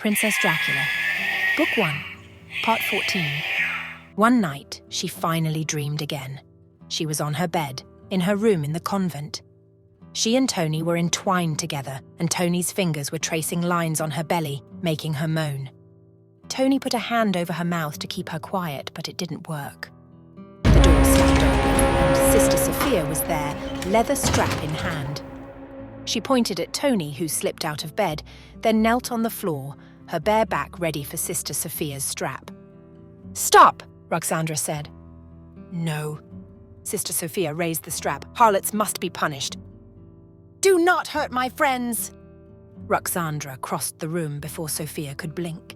Princess Dracula. Book 1, Part 14. One night, she finally dreamed again. She was on her bed, in her room in the convent. She and Tony were entwined together, and Tony's fingers were tracing lines on her belly, making her moan. Tony put a hand over her mouth to keep her quiet, but it didn't work. The door slammed open, and Sister Sophia was there, leather strap in hand. She pointed at Tony, who slipped out of bed, then knelt on the floor, her bare back ready for Sister Sophia's strap. "Stop!" Ruxandra said. "No." Sister Sophia raised the strap. "Harlots must be punished." "Do not hurt my friends!" Ruxandra crossed the room before Sophia could blink.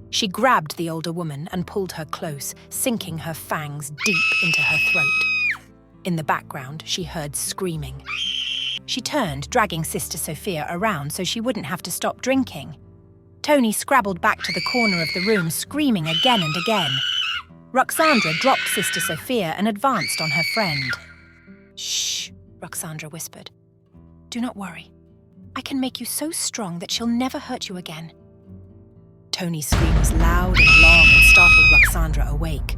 She grabbed the older woman and pulled her close, sinking her fangs deep into her throat. In the background, she heard screaming. She turned, dragging Sister Sophia around so she wouldn't have to stop drinking. Tony scrabbled back to the corner of the room, screaming again and again. Ruxandra dropped Sister Sophia and advanced on her friend. "Shh," Ruxandra whispered. "Do not worry. I can make you so strong that she'll never hurt you again." Tony's scream was loud and long and startled Ruxandra awake.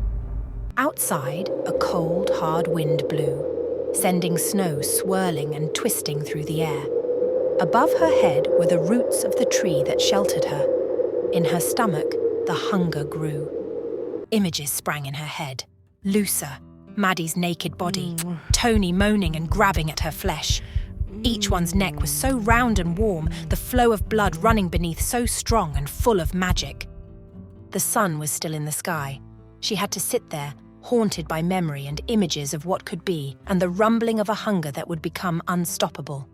Outside, a cold, hard wind blew, sending snow swirling and twisting through the air. Above her head were the roots of the tree that sheltered her. In her stomach, the hunger grew. Images sprang in her head. Looser, Maddie's naked body, Tony moaning and grabbing at her flesh. Each one's neck was so round and warm, the flow of blood running beneath so strong and full of magic. The sun was still in the sky. She had to sit there, haunted by memory and images of what could be, and the rumbling of a hunger that would become unstoppable.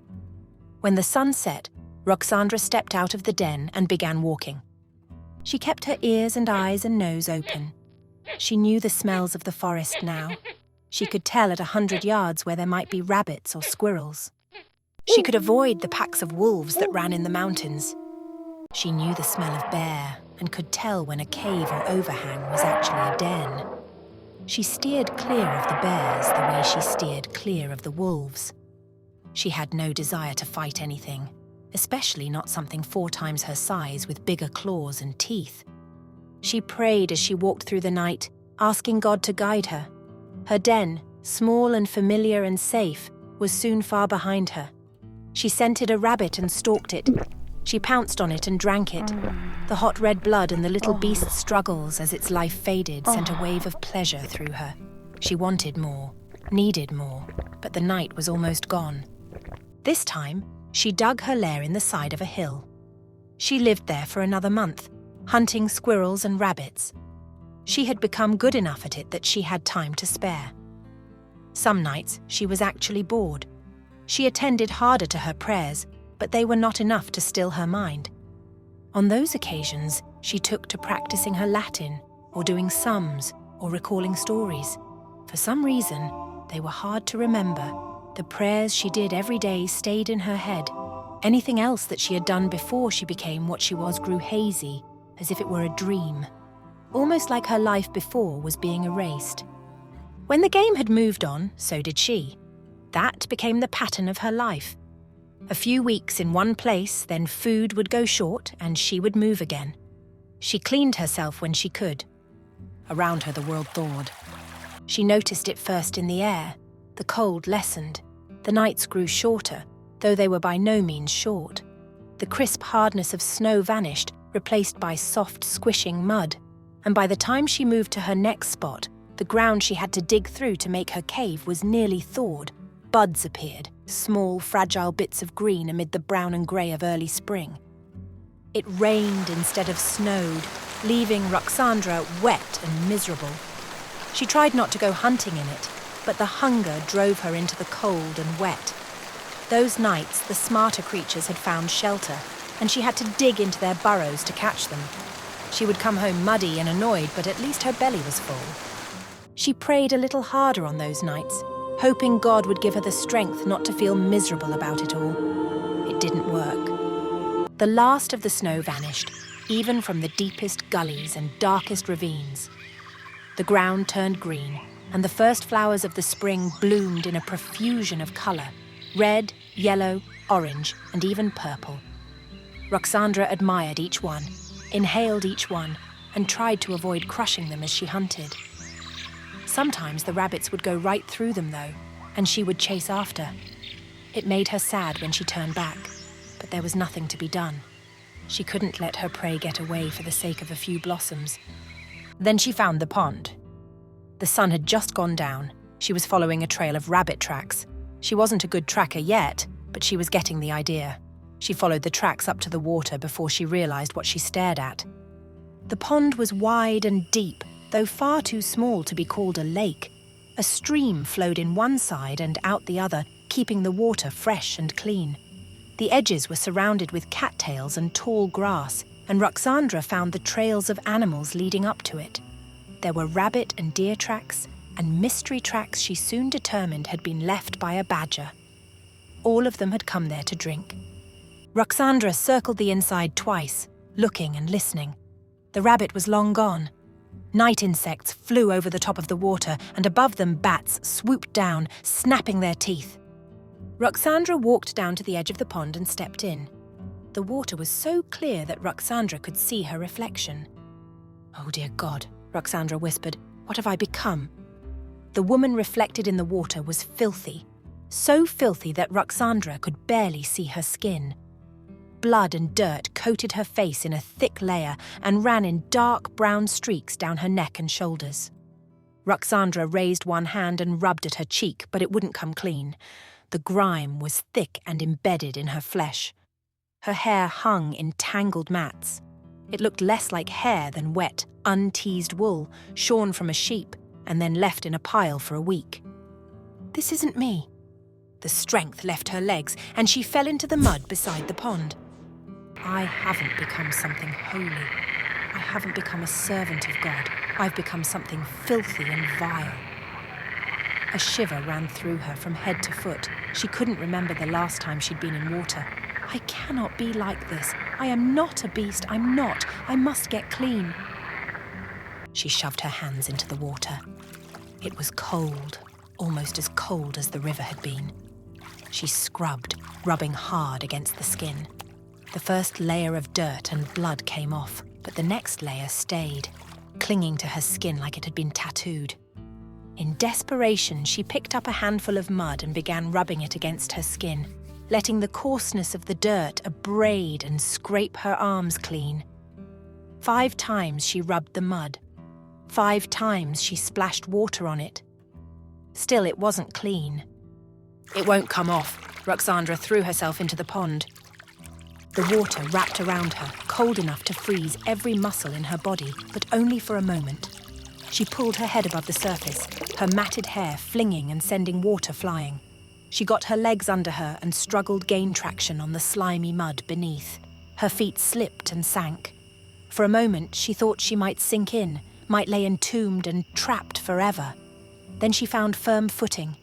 When the sun set, Ruxandra stepped out of the den and began walking. She kept her ears and eyes and nose open. She knew the smells of the forest now. She could tell at 100 yards where there might be rabbits or squirrels. She could avoid the packs of wolves that ran in the mountains. She knew the smell of bear and could tell when a cave or overhang was actually a den. She steered clear of the bears the way she steered clear of the wolves. She had no desire to fight anything, especially not something 4 times her size with bigger claws and teeth. She prayed as she walked through the night, asking God to guide her. Her den, small and familiar and safe, was soon far behind her. She scented a rabbit and stalked it. She pounced on it and drank it. The hot red blood and the little beast's struggles as its life faded sent a wave of pleasure through her. She wanted more, needed more, but the night was almost gone. This time, she dug her lair in the side of a hill. She lived there for another month, hunting squirrels and rabbits. She had become good enough at it that she had time to spare. Some nights, she was actually bored. She attended harder to her prayers, but they were not enough to still her mind. On those occasions, she took to practicing her Latin, or doing sums, or recalling stories. For some reason, they were hard to remember. The prayers she did every day stayed in her head. Anything else that she had done before she became what she was grew hazy, as if it were a dream. Almost like her life before was being erased. When the game had moved on, so did she. That became the pattern of her life. A few weeks in one place, then food would go short and she would move again. She cleaned herself when she could. Around her the world thawed. She noticed it first in the air. The cold lessened. The nights grew shorter, though they were by no means short. The crisp hardness of snow vanished, replaced by soft, squishing mud. And by the time she moved to her next spot, the ground she had to dig through to make her cave was nearly thawed. Buds appeared, small, fragile bits of green amid the brown and grey of early spring. It rained instead of snowed, leaving Ruxandra wet and miserable. She tried not to go hunting in it, but the hunger drove her into the cold and wet. Those nights, the smarter creatures had found shelter, and she had to dig into their burrows to catch them. She would come home muddy and annoyed, but at least her belly was full. She prayed a little harder on those nights, hoping God would give her the strength not to feel miserable about it all. It didn't work. The last of the snow vanished, even from the deepest gullies and darkest ravines. The ground turned green, and the first flowers of the spring bloomed in a profusion of colour, red, yellow, orange, and even purple. Ruxandra admired each one. inhaled each one, and tried to avoid crushing them as she hunted. Sometimes the rabbits would go right through them, though, and she would chase after. It made her sad when she turned back, but there was nothing to be done. She couldn't let her prey get away for the sake of a few blossoms. Then she found the pond. The sun had just gone down. She was following a trail of rabbit tracks. She wasn't a good tracker yet, but she was getting the idea. She followed the tracks up to the water before she realized what she stared at. The pond was wide and deep, though far too small to be called a lake. A stream flowed in one side and out the other, keeping the water fresh and clean. The edges were surrounded with cattails and tall grass, and Ruxandra found the trails of animals leading up to it. There were rabbit and deer tracks, and mystery tracks she soon determined had been left by a badger. All of them had come there to drink. Ruxandra circled the inside twice, looking and listening. The rabbit was long gone. Night insects flew over the top of the water, and above them bats swooped down, snapping their teeth. Ruxandra walked down to the edge of the pond and stepped in. The water was so clear that Ruxandra could see her reflection. "Oh dear God," Ruxandra whispered, "what have I become?" The woman reflected in the water was filthy, so filthy that Ruxandra could barely see her skin. Blood and dirt coated her face in a thick layer and ran in dark brown streaks down her neck and shoulders. Ruxandra raised one hand and rubbed at her cheek, but it wouldn't come clean. The grime was thick and embedded in her flesh. Her hair hung in tangled mats. It looked less like hair than wet, unteased wool, shorn from a sheep, and then left in a pile for a week. "This isn't me." The strength left her legs, and she fell into the mud beside the pond. "I haven't become something holy. I haven't become a servant of God. I've become something filthy and vile." A shiver ran through her from head to foot. She couldn't remember the last time she'd been in water. "I cannot be like this. I am not a beast. I'm not. I must get clean." She shoved her hands into the water. It was cold, almost as cold as the river had been. She scrubbed, rubbing hard against the skin. The first layer of dirt and blood came off, but the next layer stayed, clinging to her skin like it had been tattooed. In desperation, she picked up a handful of mud and began rubbing it against her skin, letting the coarseness of the dirt abrade and scrape her arms clean. 5 times she rubbed the mud. 5 times she splashed water on it. Still, it wasn't clean. "It won't come off." Ruxandra threw herself into the pond. The water wrapped around her, cold enough to freeze every muscle in her body, but only for a moment. She pulled her head above the surface, her matted hair flinging and sending water flying. She got her legs under her and struggled gain traction on the slimy mud beneath. Her feet slipped and sank. For a moment, she thought she might sink in, might lay entombed and trapped forever. Then she found firm footing.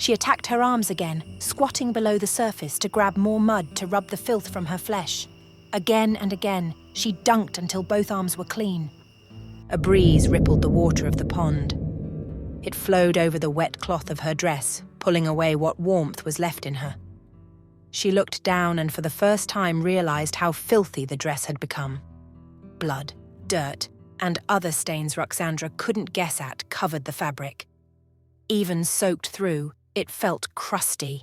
She attacked her arms again, squatting below the surface to grab more mud to rub the filth from her flesh. Again and again, she dunked until both arms were clean. A breeze rippled the water of the pond. It flowed over the wet cloth of her dress, pulling away what warmth was left in her. She looked down and for the first time realized how filthy the dress had become. Blood, dirt, and other stains Ruxandra couldn't guess at covered the fabric. Even soaked through, it felt crusty.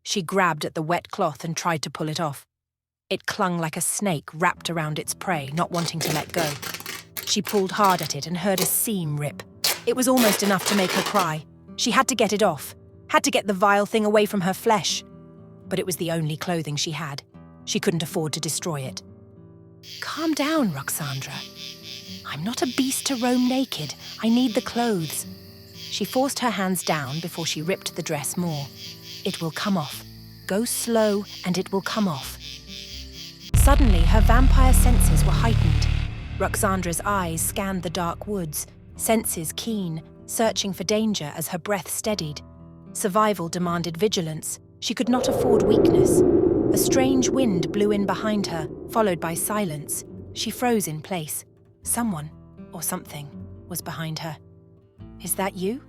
She grabbed at the wet cloth and tried to pull it off. It clung like a snake wrapped around its prey, not wanting to let go. She pulled hard at it and heard a seam rip. It was almost enough to make her cry. She had to get it off, had to get the vile thing away from her flesh. But it was the only clothing she had. She couldn't afford to destroy it. "Calm down, Ruxandra. I'm not a beast to roam naked. I need the clothes." She forced her hands down before she ripped the dress more. "It will come off. Go slow and it will come off." Suddenly, her vampire senses were heightened. Ruxandra's eyes scanned the dark woods, senses keen, searching for danger as her breath steadied. Survival demanded vigilance. She could not afford weakness. A strange wind blew in behind her, followed by silence. She froze in place. Someone, or something, was behind her. "Is that you?"